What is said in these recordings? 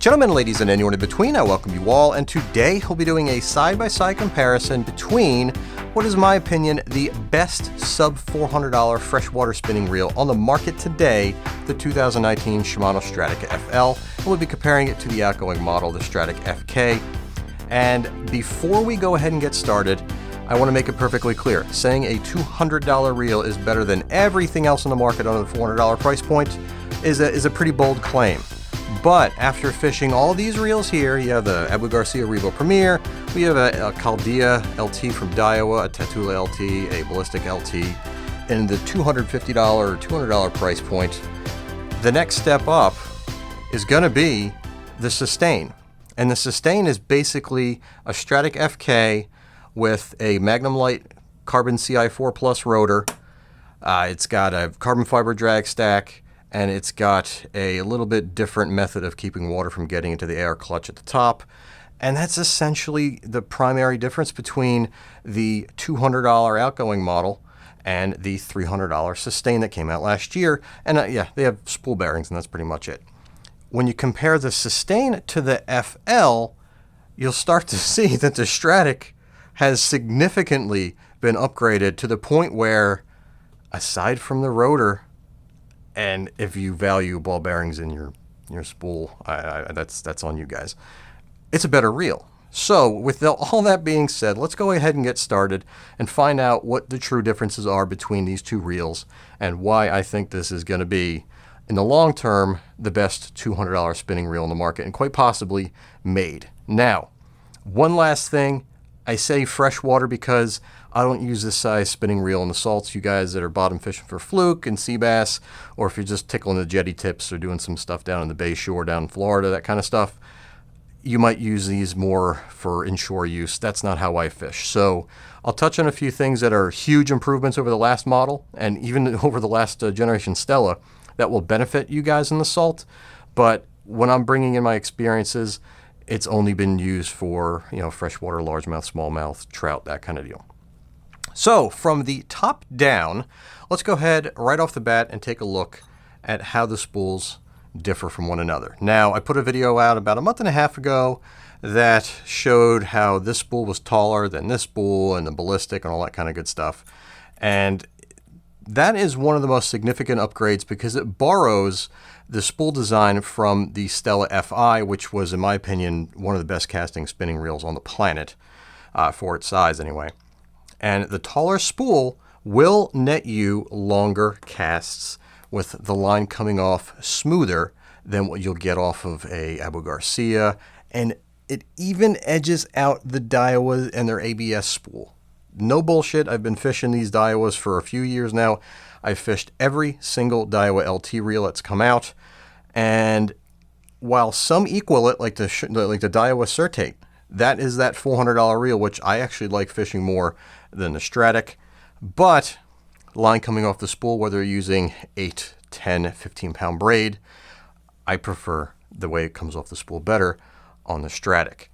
Gentlemen, ladies, and anyone in between, I welcome you all, and today we'll be doing a side-by-side comparison between what is, in my opinion, the best sub-$400 freshwater spinning reel on the market today, the 2019 Shimano Stradic FL, and we'll be comparing it to the outgoing model, the Stradic FK. And before we go ahead and get started, I want to make it perfectly clear, saying a $200 reel is better than everything else on the market under the $400 price point is a pretty bold claim. But after fishing all these reels here, you have the Abu Garcia Revo Premier, we have a Chaldea LT from Daiwa, a Tatula LT, a Ballistic LT, in the $250 or $200 price point. The next step up is going to be the Sustain. And the Sustain is basically a Stradic FK with a Magnum Light Carbon CI4 Plus rotor. It's got a carbon fiber drag stack, and it's got a little bit different method of keeping water from getting into the air clutch at the top. And that's essentially the primary difference between the $200 outgoing model and the $300 Sustain that came out last year. And yeah, they have spool bearings, and that's pretty much it. When you compare the Sustain to the FL, you'll start to see that the Stradic has significantly been upgraded to the point where, aside from the rotor, and if you value ball bearings in your spool, that's on you guys, it's a better reel. So with all that being said, let's go ahead and get started and find out what the true differences are between these two reels and why I think this is going to be, in the long term, the best $200 spinning reel in the market, and quite possibly made. Now, one last thing. I say freshwater because I don't use this size spinning reel in the salts. You guys that are bottom fishing for fluke and sea bass, or if you're just tickling the jetty tips or doing some stuff down in the bay shore down in Florida, that kind of stuff, you might use these more for inshore use. That's not how I fish. So I'll touch on a few things that are huge improvements over the last model and even over the last generation Stella that will benefit you guys in the salt. But when I'm bringing in my experiences, it's only been used for, freshwater, largemouth, smallmouth, trout, that kind of deal. So from the top down, let's go ahead right off the bat and take a look at how the spools differ from one another. Now, I put a video out about a month and a half ago that showed how this spool was taller than this spool and the ballistic and all that kind of good stuff. And that is one of the most significant upgrades because it borrows the spool design from the Stella FI, which was, in my opinion, one of the best casting spinning reels on the planet, for its size anyway. And the taller spool will net you longer casts with the line coming off smoother than what you'll get off of a Abu Garcia, and it even edges out the Daiwa and their ABS spool. No bullshit, I've been fishing these Daiwas for a few years now. I've fished every single Daiwa LT reel that's come out, and while some equal it, like the Daiwa Certate, that is that $400 reel, which I actually like fishing more than the Stradic. But line coming off the spool, whether you're using 8, 10, 15 pound braid, I prefer the way it comes off the spool better on the Stradic.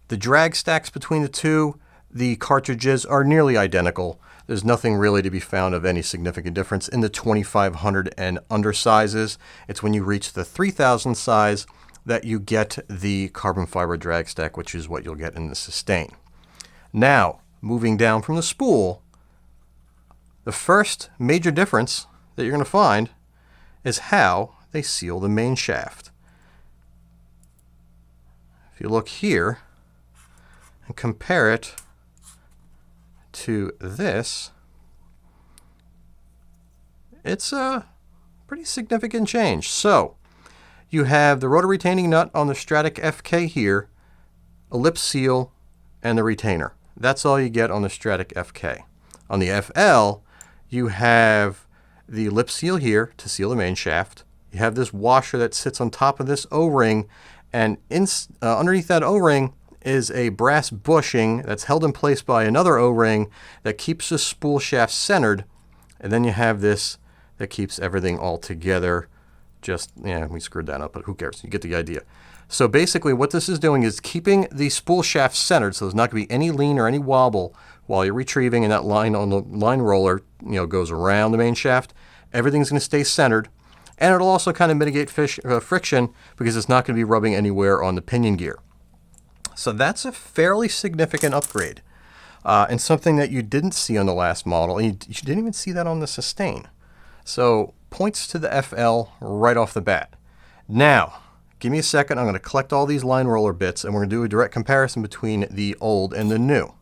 The drag stacks between the two, the cartridges are nearly identical. There's nothing really to be found of any significant difference in the 2500 and under sizes. It's when you reach the 3000 size that you get the carbon fiber drag stack, which is what you'll get in the Sustain. Now, moving down from the spool, the first major difference that you're going to find is how they seal the main shaft. If you look here and compare it to this, it's a pretty significant change. So you have the rotor retaining nut on the Stradic FK here, a lip seal, and the retainer. That's all you get on the Stradic FK. On the FL, you have the lip seal here to seal the main shaft. You have this washer that sits on top of this O-ring, and underneath that O-ring is a brass bushing that's held in place by another O-ring that keeps the spool shaft centered, and then you have this that keeps everything all together. We screwed that up, but who cares? You get the idea. So basically what this is doing is keeping the spool shaft centered, so there's not going to be any lean or any wobble while you're retrieving, and that line on the line roller goes around the main shaft. Everything's going to stay centered, And it'll also kind of mitigate friction because it's not going to be rubbing anywhere on the pinion gear. So that's a fairly significant upgrade. And something that you didn't see on the last model, and you didn't even see that on the Sustain. So points to the FL right off the bat. Now, give me a second. I'm going to collect all these line roller bits, and we're going to do a direct comparison between the old and the new.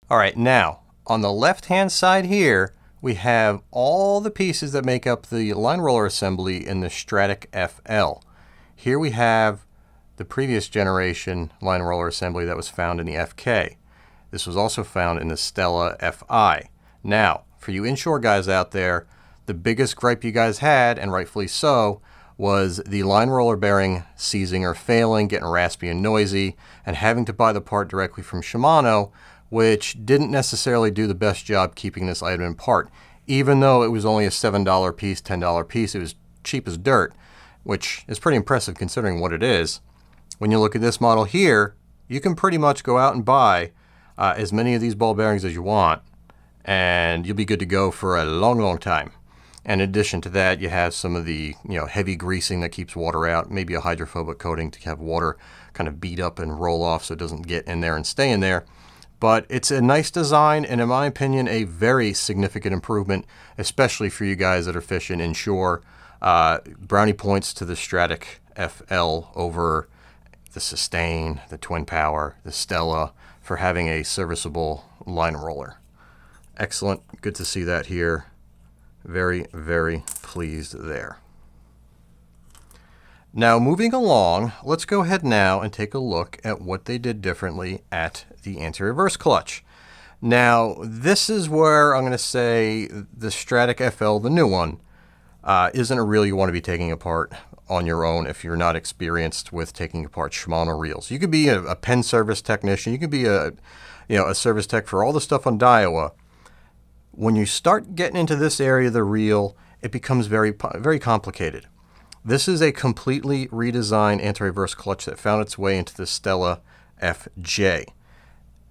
All right, now, on the left-hand side here, we have all the pieces that make up the line roller assembly in the Stradic FL. Here we have the previous generation line roller assembly that was found in the FK. This was also found in the Stella FI. Now, for you inshore guys out there, the biggest gripe you guys had, and rightfully so, was the line roller bearing seizing or failing, getting raspy and noisy, and having to buy the part directly from Shimano, which didn't necessarily do the best job keeping this item in part. Even though it was only a $7 piece, $10 piece, it was cheap as dirt, which is pretty impressive considering what it is. When you look at this model here, you can pretty much go out and buy as many of these ball bearings as you want, and you'll be good to go for a long, long time. And in addition to that, you have some of the heavy greasing that keeps water out, maybe a hydrophobic coating to have water kind of beat up and roll off so it doesn't get in there and stay in there. But it's a nice design, and in my opinion, a very significant improvement, especially for you guys that are fishing inshore. Brownie points to the Stradic FL over the Sustain, the Twin Power, the Stella, for having a serviceable line roller. Excellent. Good to see that here. Very, very pleased there. Now, moving along, let's go ahead now and take a look at what they did differently at the AntiReverse Clutch. Now, this is where I'm going to say the Stradic FL, the new one, isn't a reel you want to be taking apart on your own if you're not experienced with taking apart Shimano reels. You could be a Penn service technician. You could be a service tech for all the stuff on Daiwa. When you start getting into this area of the reel, it becomes very, very complicated. This is a completely redesigned AntiReverse clutch that found its way into the Stella FJ.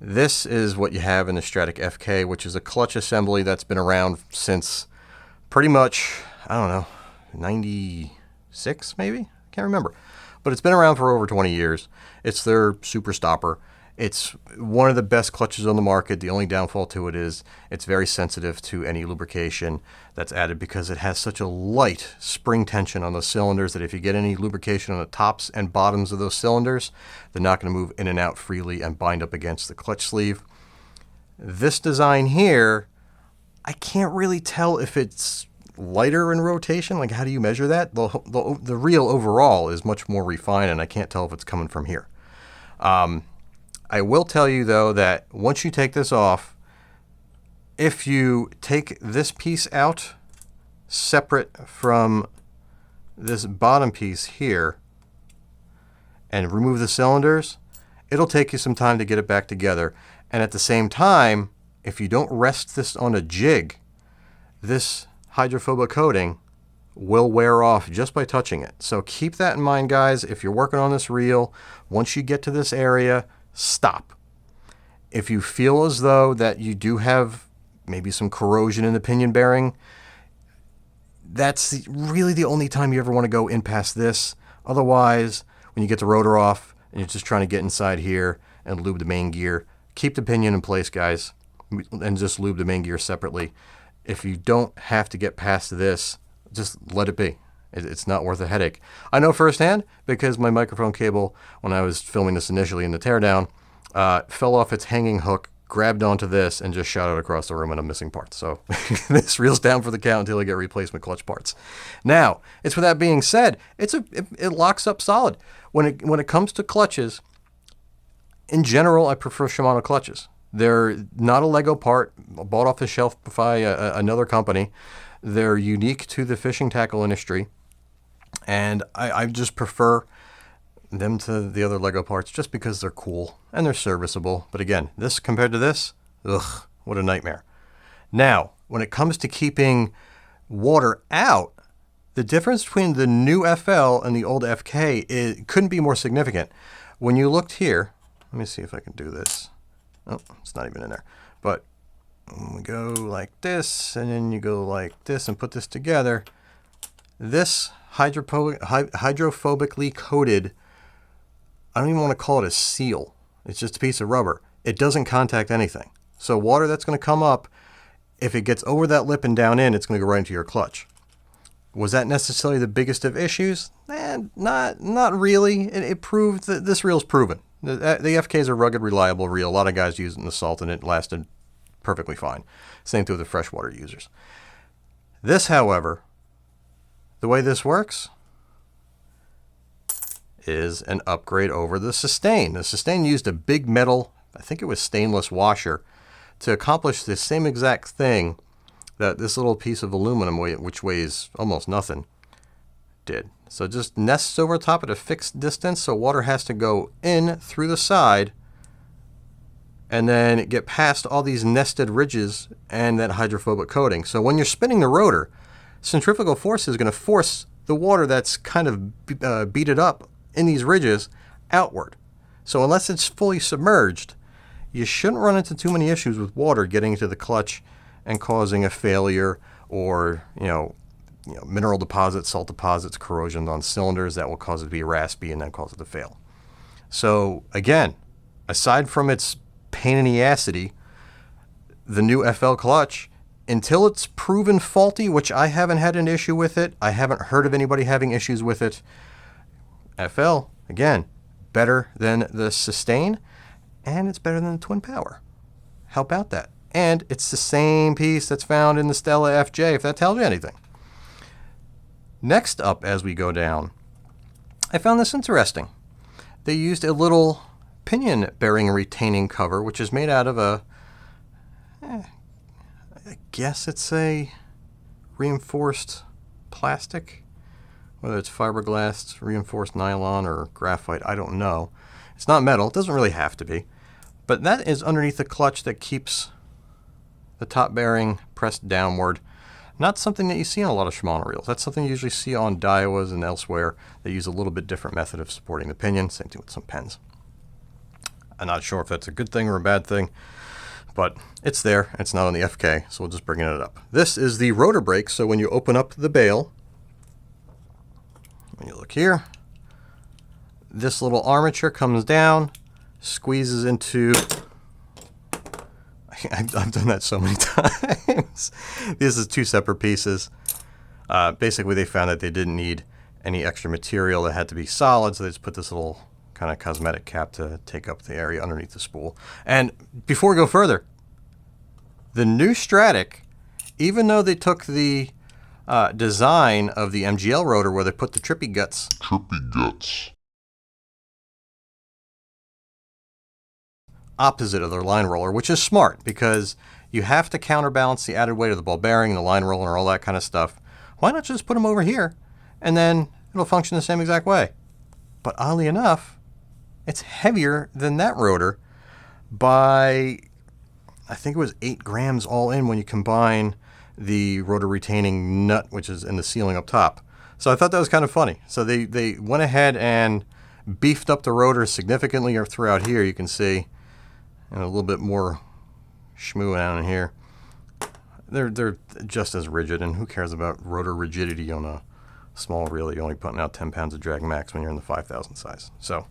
This is what you have in the Stradic FK, which is a clutch assembly that's been around since pretty much, I don't know, 96 maybe? Can't remember. But it's been around for over 20 years. It's their super stopper. It's one of the best clutches on the market. The only downfall to it is it's very sensitive to any lubrication that's added because it has such a light spring tension on those cylinders that if you get any lubrication on the tops and bottoms of those cylinders, they're not going to move in and out freely and bind up against the clutch sleeve. This design here, I can't really tell if it's lighter in rotation. Like, how do you measure that? The reel overall is much more refined, and I can't tell if it's coming from here. I will tell you, though, that once you take this off, if you take this piece out separate from this bottom piece here and remove the cylinders, it'll take you some time to get it back together. And at the same time, if you don't rest this on a jig, this hydrophobic coating will wear off just by touching it. So keep that in mind, guys. If you're working on this reel, once you get to this area, stop. If you feel as though that you do have maybe some corrosion in the pinion bearing, that's really the only time you ever want to go in past this. Otherwise, when you get the rotor off and you're just trying to get inside here and lube the main gear, keep the pinion in place, guys, and just lube the main gear separately. If you don't have to get past this, just let it be. It's not worth a headache. I know firsthand because my microphone cable, when I was filming this initially in the teardown, fell off its hanging hook, grabbed onto this, and just shot out across the room and I'm missing parts. So this reel's down for the count until I get replacement clutch parts. Now, it's with that being said, it locks up solid. When it comes to clutches, in general, I prefer Shimano clutches. They're not a Lego part bought off the shelf by another company. They're unique to the fishing tackle industry. And I just prefer them to the other Lego parts just because they're cool and they're serviceable. But again, this compared to this, ugh, what a nightmare. Now, when it comes to keeping water out, the difference between the new FL and the old FK couldn't be more significant. When you looked here, let me see if I can do this. Oh, it's not even in there. But And we go like this, and then you go like this and put this together. This hydrophobically coated, I don't even want to call it a seal. It's just a piece of rubber. It doesn't contact anything. So water that's going to come up, if it gets over that lip and down in, it's going to go right into your clutch. Was that necessarily the biggest of issues? Not really. It proved that this reel's proven. The FK is a rugged, reliable reel. A lot of guys use it in the salt, and it lasted perfectly fine. Same thing with the freshwater users. This, however, the way this works is an upgrade over the Sustain. The Sustain used a big metal, I think it was stainless washer, to accomplish the same exact thing that this little piece of aluminum, which weighs almost nothing, did. So it just nests over top at a fixed distance, so water has to go in through the side and then get past all these nested ridges and that hydrophobic coating. So when you're spinning the rotor, centrifugal force is going to force the water that's kind of beaded up in these ridges outward. So unless it's fully submerged, you shouldn't run into too many issues with water getting into the clutch and causing a failure, or mineral deposits, salt deposits, corrosion on cylinders that will cause it to be raspy and then cause it to fail. So again, aside from its pain in the assity, the new FL clutch, until it's proven faulty, which I haven't had an issue with it, I haven't heard of anybody having issues with it. FL, again, better than the Sustain, and it's better than the Twin Power. How about that? And it's the same piece that's found in the Stella FJ, if that tells you anything. Next up, as we go down, I found this interesting. They used a little pinion bearing retaining cover, which is made out of a, I guess it's a reinforced plastic, whether it's fiberglass, reinforced nylon, or graphite, I don't know. It's not metal, it doesn't really have to be. But that is underneath the clutch that keeps the top bearing pressed downward. Not something that you see on a lot of Shimano reels. That's something you usually see on Daiwas and elsewhere. They use a little bit different method of supporting the pinion. Same thing with some pens. I'm not sure if that's a good thing or a bad thing, but it's there. It's not on the FK, so we'll just bring it up. This is the rotor brake, so when you open up the bail, when you look here, this little armature comes down, squeezes into... I've done that so many times. This is two separate pieces. Basically, they found that they didn't need any extra material. That had to be solid, so they just put this little kind of cosmetic cap to take up the area underneath the spool. And before we go further, the new Stradic, even though they took the design of the MGL rotor where they put the trippy guts opposite of their line roller, which is smart because you have to counterbalance the added weight of the ball bearing, the line roller, and all that kind of stuff. Why not just put them over here and then it'll function the same exact way? But oddly enough, it's heavier than that rotor by, I think it was 8 grams all in when you combine the rotor retaining nut, which is in the sealing up top. So I thought that was kind of funny. So they went ahead and beefed up the rotor significantly throughout here. You can see, and a little bit more schmoo down in here. They're just as rigid, and who cares about rotor rigidity on a small reel? You're only putting out 10 pounds of drag max when you're in the 5,000 size. So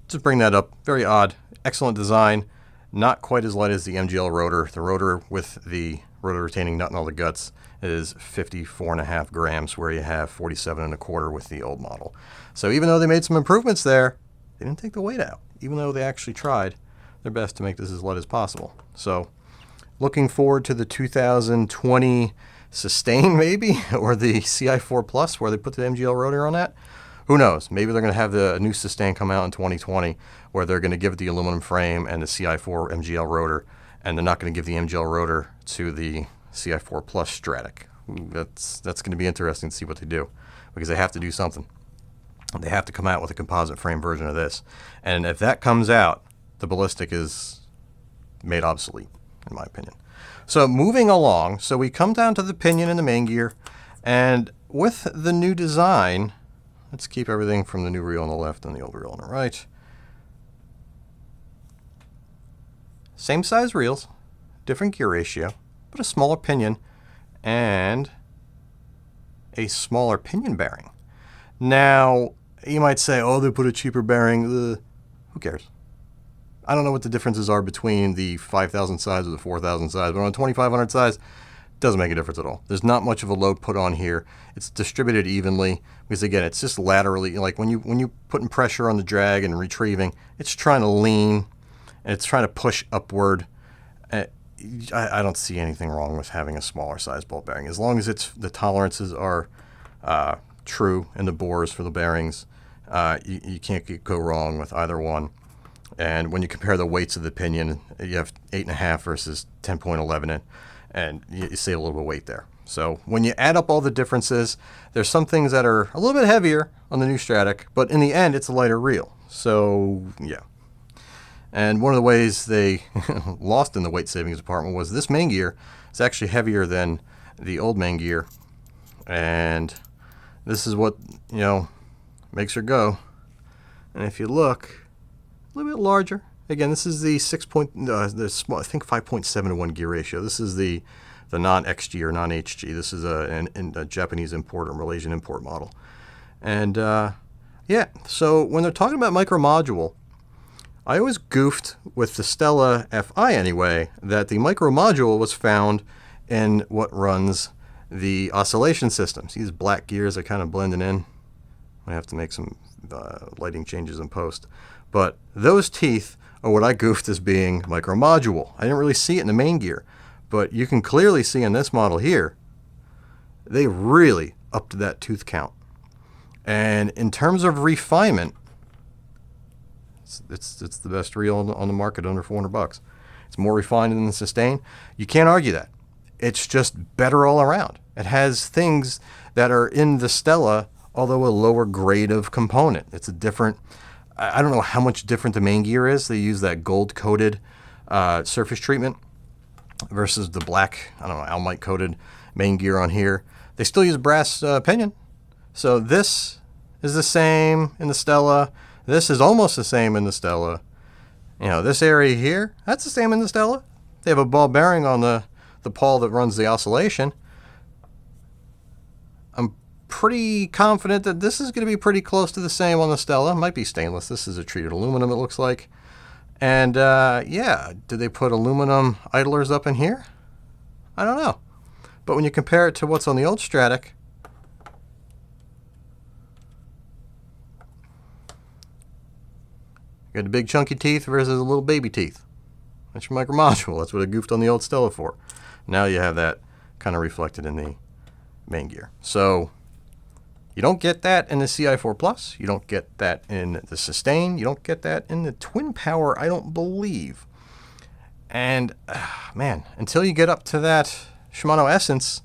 just bring that up. Very odd. Excellent design. Not quite as light as the MGL rotor. The rotor with the rotor retaining nut and all the guts is 54.5 grams, where you have 47.25 with the old model. So even though they made some improvements there, they didn't take the weight out, even though they actually tried their best to make this as light as possible. So looking forward to the 2020 Sustain, maybe, or the CI4 Plus, where they put the MGL rotor on that. Who knows? Maybe they're going to have the new Sustain come out in 2020, where they're going to give it the aluminum frame and the CI4 MGL rotor, and they're not going to give the MGL rotor to the CI4 Plus Stradic. That's going to be interesting to see what they do, because they have to do something. They have to come out with a composite frame version of this. And if that comes out, the ballistic is made obsolete, in my opinion. So moving along, so we come down to the pinion and the main gear, and with the new design, let's keep everything from the new reel on the left and the old reel on the right. Same size reels, different gear ratio, but a smaller pinion and a smaller pinion bearing. Now, you might say, oh, they put a cheaper bearing. Who cares? I don't know what the differences are between the 5,000 size or the 4,000 size, but on a 2,500 size, it doesn't make a difference at all. There's not much of a load put on here. It's distributed evenly because, again, it's just laterally. Like when you putting pressure on the drag and retrieving, it's trying to lean and it's trying to push upward. I don't see anything wrong with having a smaller size ball bearing as long as the tolerances are true in the bores for the bearings. You can't go wrong with either one. And when you compare the weights of the pinion, you have 8.5 versus 10.11, and you save a little bit of weight there. So when you add up all the differences, there's some things that are a little bit heavier on the new Stradic, but in the end, it's a lighter reel. So yeah. And one of the ways they lost in the weight savings department was this main gear is actually heavier than the old main gear, and this is what makes her go. And if you look, a little bit larger. Again, this is the I think 5.7 to 1 gear ratio. This is the non-XG or non-HG. This is a Japanese import or Malaysian import model. And yeah, so when they're talking about micro module, I always goofed with the Stella FI anyway, that the micro module was found in what runs the oscillation system. See these black gears are kind of blending in. I have to make some lighting changes in post. But those teeth are what I goofed as being micro module. I didn't really see it in the main gear, but you can clearly see in this model here, they really upped that tooth count. And in terms of refinement, it's the best reel on the market under $400. It's more refined than the Sustain. You can't argue that. It's just better all around. It has things that are in the Stella, although a lower grade of component. It's a different, I don't know how much different the main gear is. They use that gold-coated surface treatment versus the black, I don't know, almite-coated main gear on here. They still use brass pinion. So this is the same in the Stella. This is almost the same in the Stella. This area here, that's the same in the Stella. They have a ball bearing on the pawl that runs the oscillation. I'm pretty confident that this is going to be pretty close to the same on the Stella. It might be stainless. This is a treated aluminum, it looks like. And yeah, did they put aluminum idlers up in here? I don't know. But when you compare it to what's on the old Stradic, you got the big chunky teeth versus the little baby teeth. That's your micro module. That's what I goofed on the old Stella for. Now you have that kind of reflected in the main gear. So you don't get that in the CI4 Plus. You don't get that in the Sustain. You don't get that in the Twin Power, I don't believe. And man, until you get up to that Shimano Essence,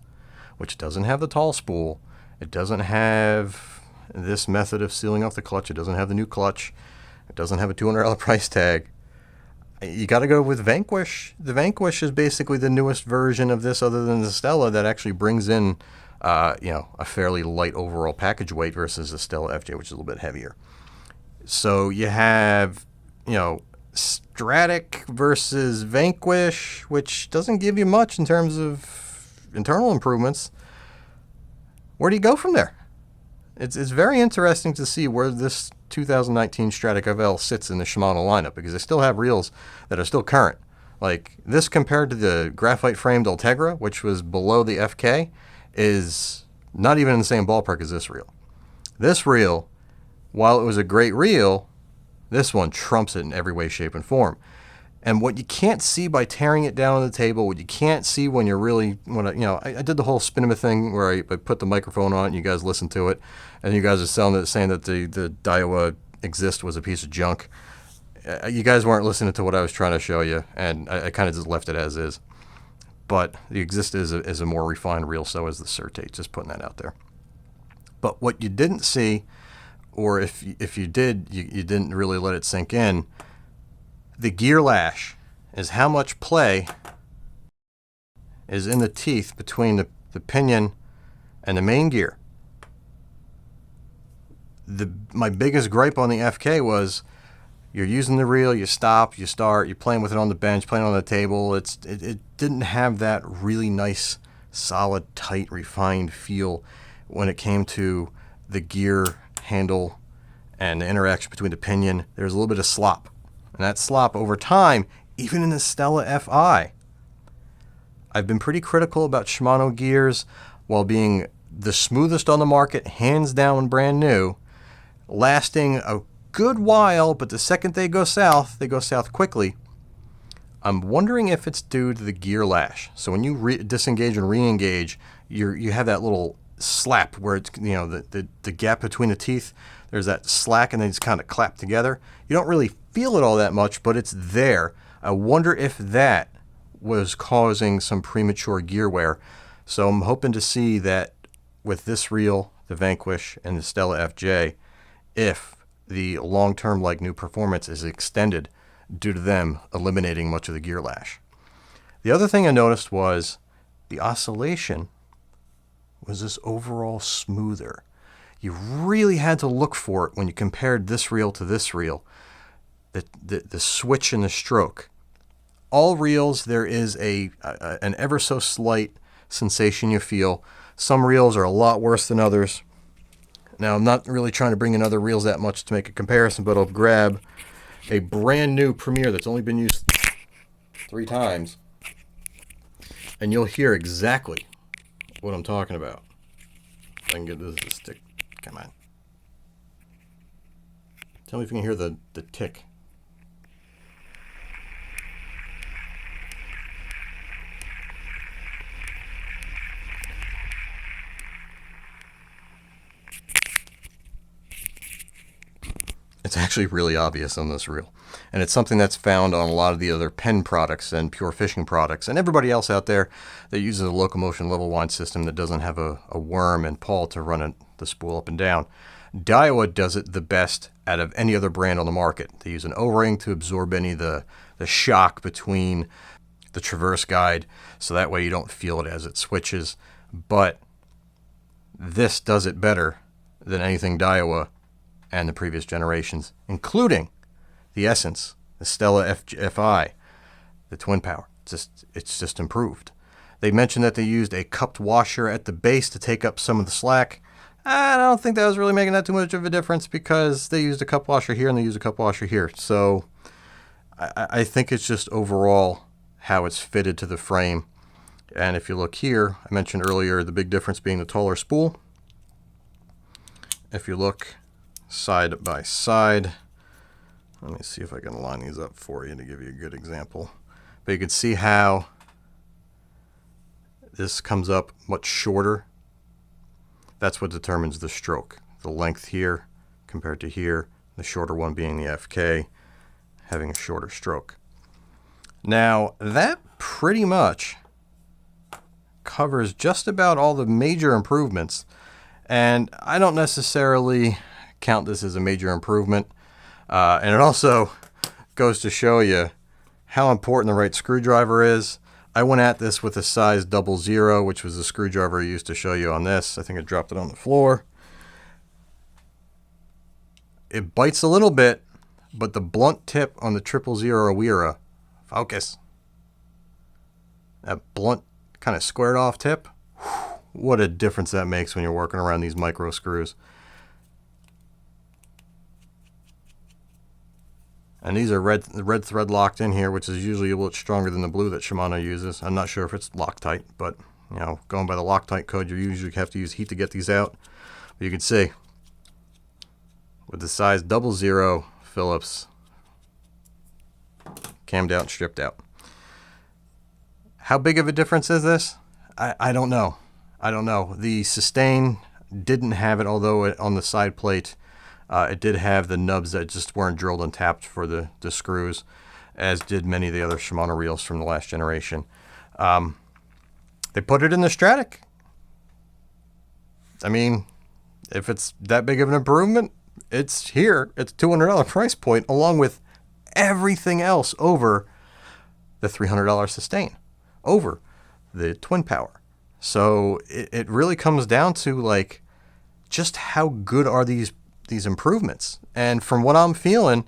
which doesn't have the tall spool, it doesn't have this method of sealing off the clutch, it doesn't have the new clutch, it doesn't have a $200 price tag, you got to go with Vanquish. The Vanquish is basically the newest version of this other than the Stella that actually brings in a fairly light overall package weight versus the Stella FJ, which is a little bit heavier. So you have, Stradic versus Vanquish, which doesn't give you much in terms of internal improvements. Where do you go from there? It's very interesting to see where this 2019 Stradic FL sits in the Shimano lineup, because they still have reels that are still current. Like this compared to the graphite framed Ultegra, which was below the FK, is not even in the same ballpark as this reel. This reel, while it was a great reel, this one trumps it in every way, shape, and form. And what you can't see by tearing it down on the table, what you can't see when you're really, I did the whole Spinema thing where I put the microphone on and you guys listen to it, and you guys are saying that the Daiwa Exist was a piece of junk. You guys weren't listening to what I was trying to show you, and I kind of just left it as is. But the Exist is a more refined reel, so is the Certate, just putting that out there. But what you didn't see, or if you did, you didn't really let it sink in, the gear lash is how much play is in the teeth between the pinion and the main gear. My biggest gripe on the FK was You're using the reel, you stop, you start, you're playing with it on the bench, playing on the table. It didn't have that really nice, solid, tight, refined feel when it came to the gear handle and the interaction between the pinion. There's a little bit of slop. And that slop over time, even in the Stella FI. I've been pretty critical about Shimano gears while being the smoothest on the market, hands down when brand new, lasting a good while, but the second they go south quickly. I'm wondering if it's due to the gear lash. So when you disengage and re-engage, you have that little slap where it's, you know, the gap between the teeth. There's that slack and they just kind of clap together. You don't really feel it all that much, but it's there. I wonder if that was causing some premature gear wear. So I'm hoping to see that with this reel, the Vanquish and the Stella FJ, if the long-term like new performance is extended due to them eliminating much of the gear lash. The other thing I noticed was the oscillation was this overall smoother. You really had to look for it when you compared this reel to this reel. The switch in the stroke. All reels, there is an ever so slight sensation you feel. Some reels are a lot worse than others. Now, I'm not really trying to bring in other reels that much to make a comparison, but I'll grab a brand new Premier that's only been used 3 times, and you'll hear exactly what I'm talking about. If I can get this to stick. Come on. Tell me if you can hear the tick. It's actually really obvious on this reel. And it's something that's found on a lot of the other Penn products and Pure Fishing products and everybody else out there that uses a locomotion level wind system that doesn't have a worm and pawl to run the spool up and down. Daiwa does it the best out of any other brand on the market. They use an O-ring to absorb any of the shock between the traverse guide, so that way you don't feel it as it switches. But this does it better than anything Daiwa and the previous generations, including the Essence, the Stella FI, the Twin Power. It's just improved. They mentioned that they used a cupped washer at the base to take up some of the slack. I don't think that was really making that too much of a difference because they used a cup washer here and they used a cup washer here. So I think it's just overall how it's fitted to the frame. And if you look here, I mentioned earlier the big difference being the taller spool. If you look side by side, let me see if I can line these up for you to give you a good example. But you can see how this comes up much shorter. That's what determines the stroke. The length here compared to here, the shorter one being the FK, having a shorter stroke. Now, that pretty much covers just about all the major improvements. And I don't necessarily count this as a major improvement. And it also goes to show you how important the right screwdriver is. I went at this with a size 00, which was the screwdriver I used to show you on this. I think I dropped it on the floor. It bites a little bit, but the blunt tip on the 000 Awira, focus. That blunt kind of squared off tip. What a difference that makes when you're working around these micro screws. And these are red thread locked in here, which is usually a little stronger than the blue that Shimano uses. I'm not sure if it's Loctite, but you know, going by the Loctite code, you usually have to use heat to get these out. But you can see with the size 00 Phillips, cammed out and stripped out. How big of a difference is this? I don't know. I don't know. The sustain didn't have it, although on the side plate, it did have the nubs that just weren't drilled and tapped for the screws, as did many of the other Shimano reels from the last generation. They put it in the Stradic. I mean, if it's that big of an improvement, it's here. It's a $200 price point, along with everything else over the $300 sustain, over the Twin Power. So it really comes down to like just how good are these improvements. And from what I'm feeling,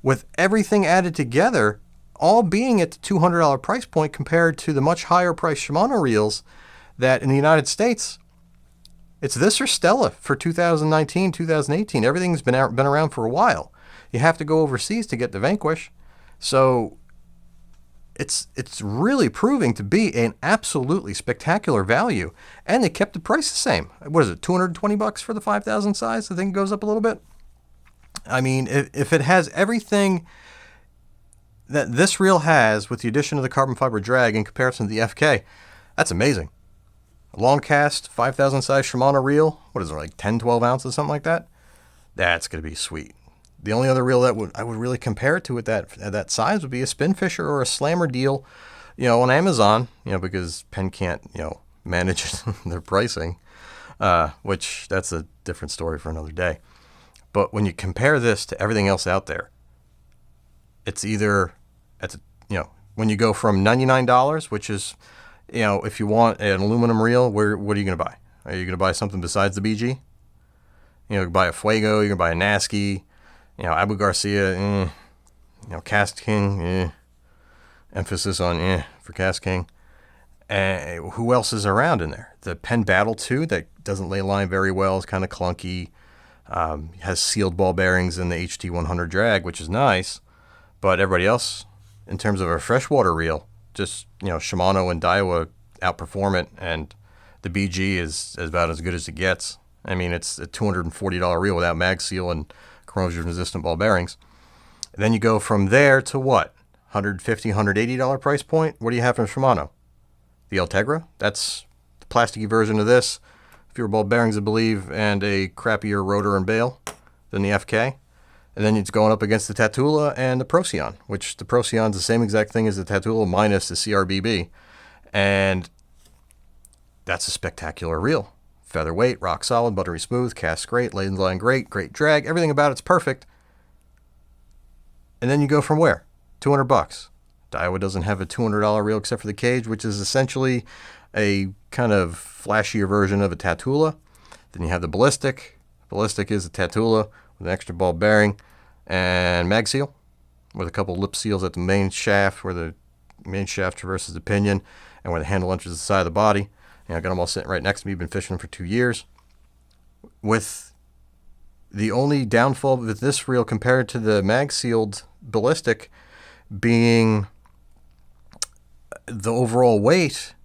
with everything added together, all being at the $200 price point compared to the much higher price Shimano reels that in the United States, it's this or Stella for 2019, 2018. Everything's been around for a while. You have to go overseas to get the Vanquish. So it's really proving to be an absolutely spectacular value. And they kept the price the same. What is it, $220 for the 5,000 size? I think it goes up a little bit. I mean, if it has everything that this reel has with the addition of the carbon fiber drag in comparison to the FK, that's amazing. A long cast, 5,000 size Shimano reel, what is it, like 10, 12 ounces, something like that? That's going to be sweet. The only other reel that I would really compare it to at that size would be a Spinfisher or a Slammer deal, on Amazon, because Penn can't, manage their pricing, which that's a different story for another day. But when you compare this to everything else out there, it's when you go from $99, which is, if you want an aluminum reel, what are you going to buy? Are you going to buy something besides the BG? Buy a Fuego, you're going to buy a Nasky, Abu Garcia, Cast King, emphasis on for Cast King. Who else is around in there? The Penn Battle 2 that doesn't lay line very well, is kind of clunky, has sealed ball bearings in the HT100 drag, which is nice, but everybody else, in terms of a freshwater reel, just, Shimano and Daiwa outperform it, and the BG is about as good as it gets. I mean, it's a $240 reel without mag seal and corrosion-resistant ball bearings. And then you go from there to what? $150, $180 price point? What do you have from Shimano? The Ultegra? That's the plasticky version of this. Fewer ball bearings, I believe, and a crappier rotor and bail than the FK. And then it's going up against the Tatula and the Procyon, which the Procyon's the same exact thing as the Tatula minus the CRBB. And that's a spectacular reel. Featherweight, rock solid, buttery smooth, cast great, lane line great, great drag. Everything about it's perfect. And then you go from where? $200. Daiwa doesn't have a $200 reel except for the cage, which is essentially a kind of flashier version of a Tatula. Then you have the Ballistic. Ballistic is a Tatula with an extra ball bearing and mag seal with a couple lip seals at the main shaft where the main shaft traverses the pinion and where the handle enters the side of the body. I got them all sitting right next to me. Been fishing for 2 years. With the only downfall with this reel compared to the mag sealed Ballistic being the overall weight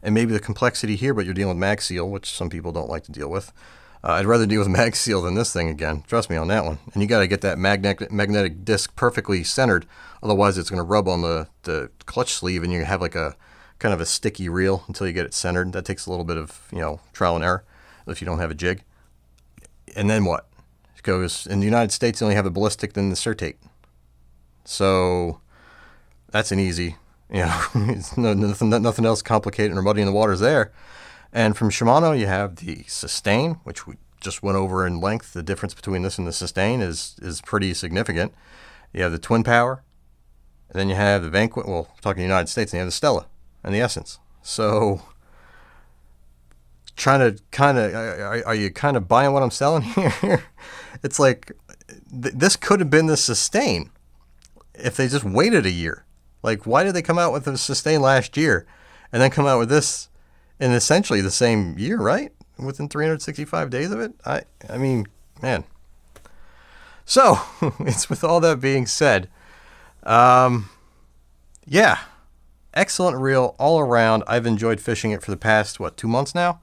and maybe the complexity here, but you're dealing with mag seal, which some people don't like to deal with. I'd rather deal with mag seal than this thing again. Trust me on that one. And you got to get that magnetic disc perfectly centered. Otherwise, it's going to rub on the clutch sleeve, and you have like a kind of a sticky reel until you get it centered. That takes a little bit of trial and error if you don't have a jig. And then what? It goes in the United States, you only have the Ballistic, then the Certate. So that's an easy. It's nothing else complicated or muddy in the waters there. And from Shimano, you have the Sustain, which we just went over in length. The difference between this and the Sustain is pretty significant. You have the Twin Power, and then you have the Vanquish. Well, talking United States, and you have the Stella and the Essence. So, are you kind of buying what I'm selling here? It's like this could have been the Sustain if they just waited a year. Like, why did they come out with the Sustain last year and then come out with this in essentially the same year, right? Within 365 days of it? I mean, man. So, it's with all that being said, yeah, excellent reel all around. I've enjoyed fishing it for the past, 2 months now?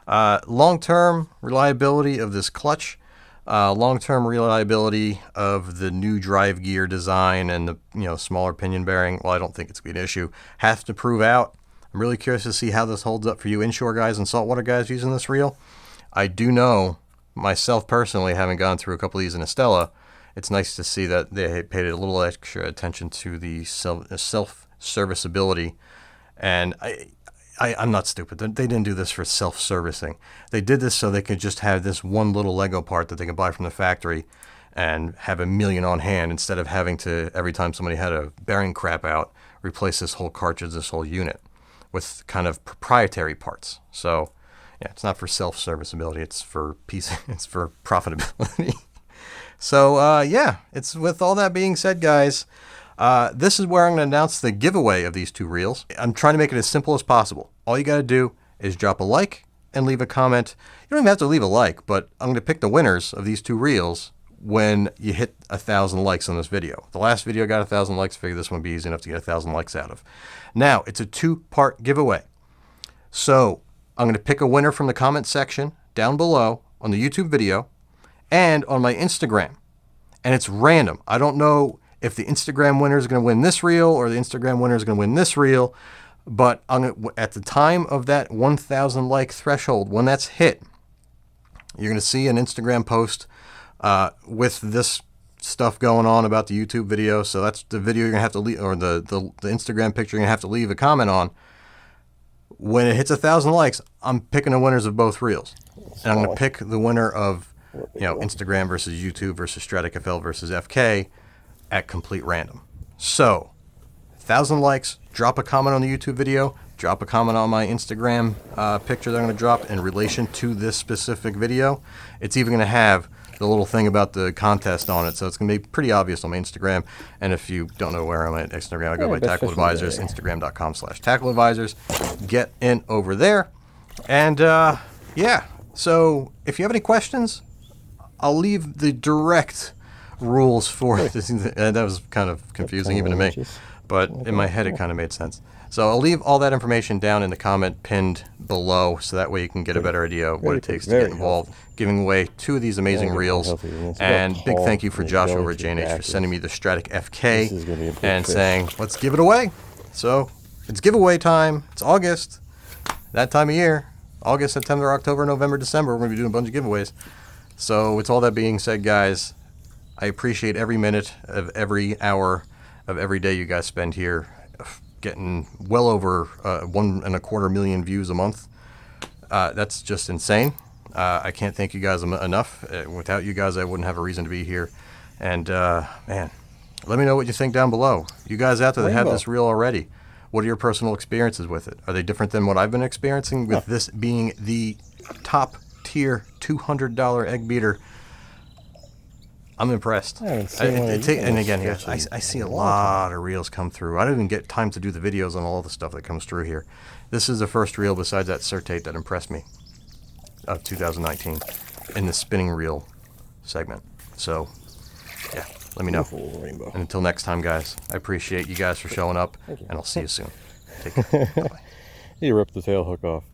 Long-term reliability of this clutch. Long-term reliability of the new drive gear design and the smaller pinion bearing. Well, I don't think it's going to be an issue. Has to prove out. I'm really curious to see how this holds up for you inshore guys and saltwater guys using this reel. I do know myself personally, having gone through a couple of these in Estella, it's nice to see that they paid a little extra attention to the self-serviceability. And I'm not stupid. They didn't do this for self-servicing. They did this so they could just have this one little Lego part that they could buy from the factory and have a million on hand instead of having to, every time somebody had a bearing crap out, replace this whole cartridge, this whole unit with kind of proprietary parts. So, yeah, it's not for self-serviceability. It's for profitability. So yeah, it's with all that being said, guys, this is where I'm going to announce the giveaway of these two reels. I'm trying to make it as simple as possible. All you got to do is drop a like and leave a comment. You don't even have to leave a like, but I'm going to pick the winners of these two reels when you hit 1,000 likes on this video. The last video got 1,000 likes. I figured this one would be easy enough to get 1,000 likes out of. Now, it's a two-part giveaway. So I'm going to pick a winner from the comment section down below on the YouTube video and on my Instagram. And it's random. I don't know if the Instagram winner is going to win this reel or the Instagram winner is going to win this reel, but at the time of that 1,000 like threshold, when that's hit, you're going to see an Instagram post with this stuff going on about the YouTube video. So that's the video you're going to have to leave, or the Instagram picture you're going to have to leave a comment on. When it hits 1,000 likes, I'm picking the winners of both reels. And I'm going to pick the winner of, Instagram versus YouTube versus Stradic FL versus FK at complete random. So, 1,000 likes, drop a comment on the YouTube video, drop a comment on my Instagram picture that I'm going to drop in relation to this specific video. It's even going to have the little thing about the contest on it, so it's going to be pretty obvious on my Instagram. And if you don't know where I'm at Instagram, I go by Tackle Advisors, Instagram.com/Tackle Advisors. Get in over there. And yeah, so if you have any questions, I'll leave the direct rules for this. That was kind of confusing even to me, but in my head it kind of made sense. So I'll leave all that information down in the comment pinned below, so that way you can get a better idea of what it takes to get involved. Giving away two of these amazing reels. And big thank you for Josh over at J&H for sending me the Stradic FK and saying, let's give it away. So it's giveaway time. It's August, that time of year. August, September, October, November, December. We're going to be doing a bunch of giveaways. So with all that being said, guys, I appreciate every minute of every hour of every day you guys spend here, getting well over 1.25 million views a month. That's just insane. I can't thank you guys enough. Without you guys, I wouldn't have a reason to be here. And man, let me know what you think down below. You guys out there that have this reel already, what are your personal experiences with it? Are they different than what I've been experiencing with this being the top tier $200 egg beater? I'm impressed. And again, guys, I see a lot of reels come through. I don't even get time to do the videos on all the stuff that comes through here. This is the first reel besides that Certate that impressed me of 2019 in the spinning reel segment. So, yeah, let me know. And until next time, guys, I appreciate you guys for showing up, and I'll see you soon. Take care. Bye-bye. He ripped the tail hook off.